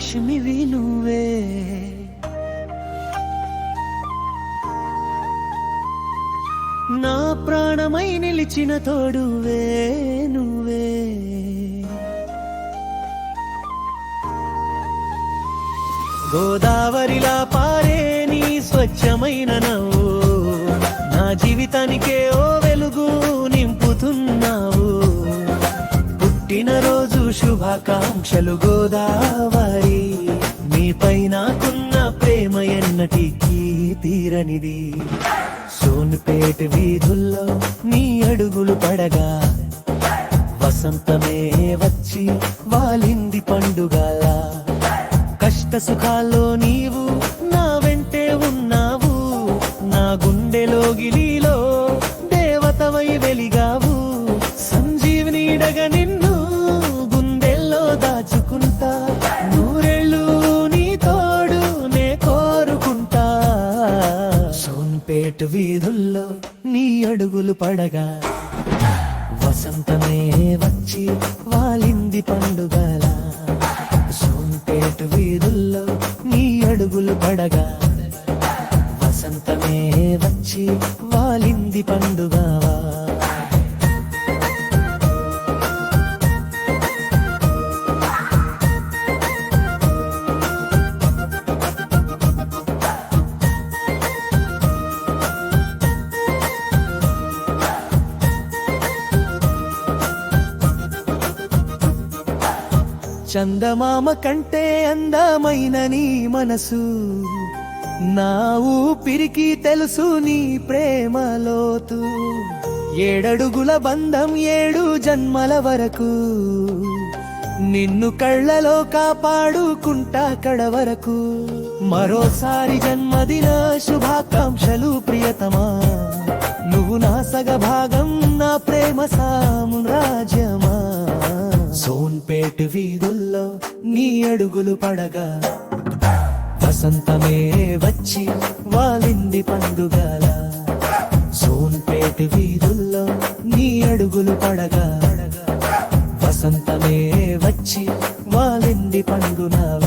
లక్ష్మివి నువ్వే. నా ప్రాణమై నిలిచిన తోడువే నువ్వే. గోదావరిలా పారే నీ స్వచ్ఛమైన నవ్వు నా జీవితానికే ఓ వెలుగు నింపుతున్నావు. పుట్టినరోజు శుభాకాంక్షలు గోదావరి, నీపై నాకున్న ప్రేమ ఎన్నటికీ తీరనిది. సోన్పేట వీధుల్లో నీ అడుగులు పడగా వసంతమే వచ్చి వాలింది పండుగల. కష్ట సుఖాల్లో నీవు నా వెంటే ఉన్నావు, నా గుండెలో గిలిలో దేవతవై వెలిగావు. సంజీవనీడగా నిన్ను గుండెల్లో దాచుకుంటా, నూరెళ్ళు నీ తోడు నే కోరుకుంటా. సోన్పేట వీధుల్లో నీ అడుగులు పడగా వసంతమే వచ్చి వాలింది పండుగల. సోన్పేట వీధుల్లో నీ అడుగులు పడగా వసంతమే వచ్చి వాలింది పండుగవా. చందమామ కంటే అందమైన నీ మనసు, నా ఊపిరికి తెలుసు నీ ప్రేమలోతు. 7 అడుగుల బంధం 7 జన్మల వరకు, నిన్ను కళ్ళలో కాపాడుకుంటా కడ వరకు. మరోసారి జన్మదిన శుభాకాంక్షలు ప్రియతమా, నువ్వు నా సగభాగం నా ప్రేమ సామ్రాజ్యమా. సోన్పేట వీధుల్లో నీ అడుగులు పడగా వసంతమే వచ్చి వాలింది పండుగల. సోన్పేట వీధుల్లో నీ అడుగులు పడగా వసంతమే వచ్చి వాలింది పండుగల.